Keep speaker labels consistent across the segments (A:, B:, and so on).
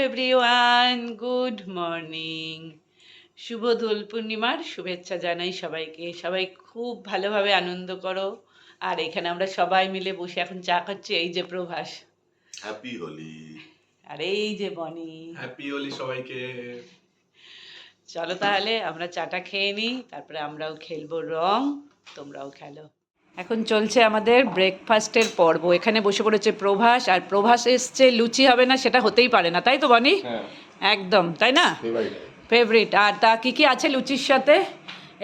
A: Everyone, good morning. শুভ দোল পূর্ণিমার শুভেচ্ছা জানাই সবাইকে। সবাই খুব ভালোভাবে আনন্দ করো। আর এখানে আমরা সবাই মিলে বসে এখন চা খাচ্ছি। এই যে প্রভাস,
B: হ্যাপি হোলি।
A: আর এই যে বনি,
C: হ্যাপি হোলি সবাইকে।
A: চলো তাহলে আমরা চাটা খেয়ে নিই, তারপরে আমরাও খেলবো রং, তোমরাও খেলো। এখন চলছে আমাদের ব্রেকফাস্টের পর্ব। এখানে বসে পড়েছে প্রভাস, আর প্রভাস এসছে, লুচি হবে না সেটা হতেই পারে না, তাই তো বনি? একদম তাই না, ফেভারিট। আর তা কি কি আছে লুচির সাথে?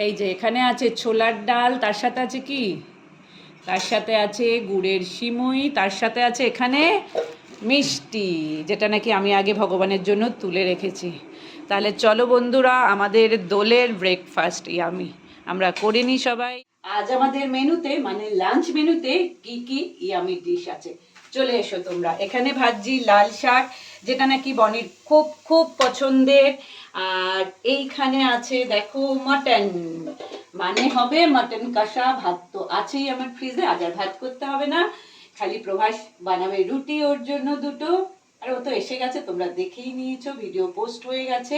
A: এই যে এখানে আছে ছোলার ডাল, তার সাথে আছে কি, তার সাথে আছে গুড়ের সিমুই, তার সাথে আছে এখানে মিষ্টি, যেটা নাকি আমি আগে ভগবানের জন্য তুলে রেখেছি। তাহলে চলো বন্ধুরা, আমাদের দোলের ব্রেকফাস্ট ইয়ামি আমরা করে নিই সবাই। আজ আমাদের মেনুতে, মানে লাঞ্চ মেনুতে কি কি ইয়ামি ডিশ আছে, চলে এসো তোমরা। এখানে ভাজি লাল শাক, যেটা নাকি বনির খুব খুব পছন্দের। আর এইখানে আছে দেখো মাটন, মানে হবে মাটন কষা। ভাত তো আছেই আমার ফ্রিজে, আজ আর ভাত করতে হবে না, খালি প্রভাস বানাবে রুটি, ওর জন্য দুটো। আর ও তো এসে গেছে, তোমরা দেখেই নিয়েছো, ভিডিও পোস্ট হয়ে গেছে।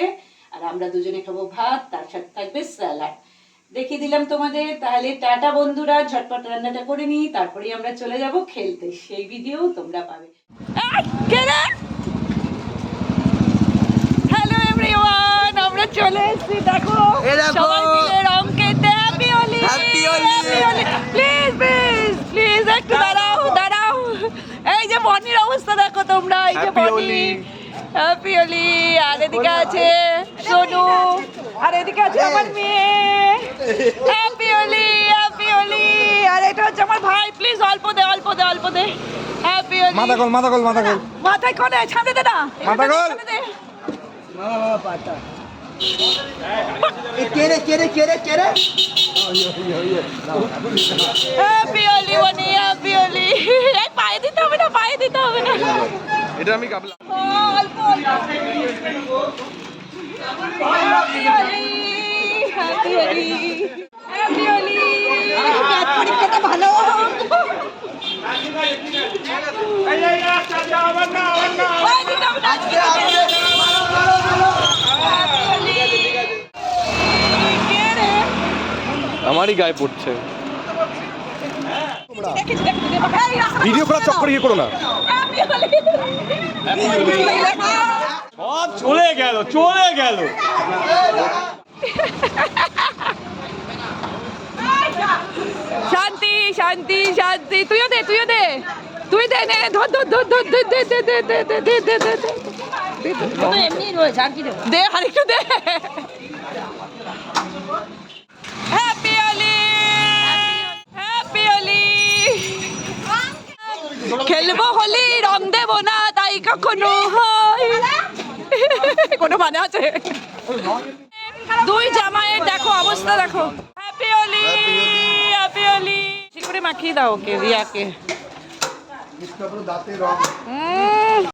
A: আর আমরা দুজনে খাবো ভাত, তার সাথে থাকবে স্যালাড। দেখিয়ে দিলাম তোমাদের। তাহলে টাটা বন্ধুরা, ঝটপট রান্নাটা করে নিই, তারপরেই আমরা চলে যাব খেলতে। সেই ভিডিও তোমরা পাবে। হ্যালো এভরিওয়ান, আমরা চলে এসেছি, দেখো সবাই মিলে রং খেলতে। Happy Holi, happy Holi. Please please please একটু দাঁড়াও দাঁড়াও। এই যে বনির অবস্থা দেখো তোমরা, এই যে বনি। হ্যাপি হোলি। আর এদিকে আছে সোনু, আর এদিকে আছে আমার মেয়ে। Happy Holi, happy Holi. আর এটা হচ্ছে আমার ভাই। প্লিজ অল্প দে, অল্প দে, অল্প দে। হ্যাপি হোলি।
D: মাথা গোল, মাথা গোল, মাথা গোল।
A: মাথায় কোনে সামনে দে না,
D: মাথা গোল।
E: মামা পাতা কেরে কেরে কেরে কেরে।
A: হ্যাপি হোলি বনি, হ্যাপি হোলি। এই পায়ে দিতে হবে না, পায়ে দিতে হবে না।
D: এটা আমি গাবলা।
A: অল্প happy Holi, happy Holi, happy Holi. পরীক্ষাটা ভালো।
D: আমারই গায়ে পড়ছে। ভিডিও করার চক্করে ইয়ে করো না।
C: সব চলে গেল, চলে গেল।
A: শান্তি শান্তি শান্তি। তুইও দে, তুইও দে, তুই দে, নে ধর ধর ধর ধর দে দে দে দে দে দে দে দে দে। এমনি রয়েছে, আর কি দেব? দে, আর একটু দে। Happy Holi, happy Holi. খেলবো হোলি, রং দেবো না, তাই কখনো হয়? কোনো মানে আছে? দুই জামাইয়ের দেখো অবস্থা, দেখো। Happy Holi, happy Holi. ঠিক করে মাখিয়ে দাও ওকে, রিয়াকে।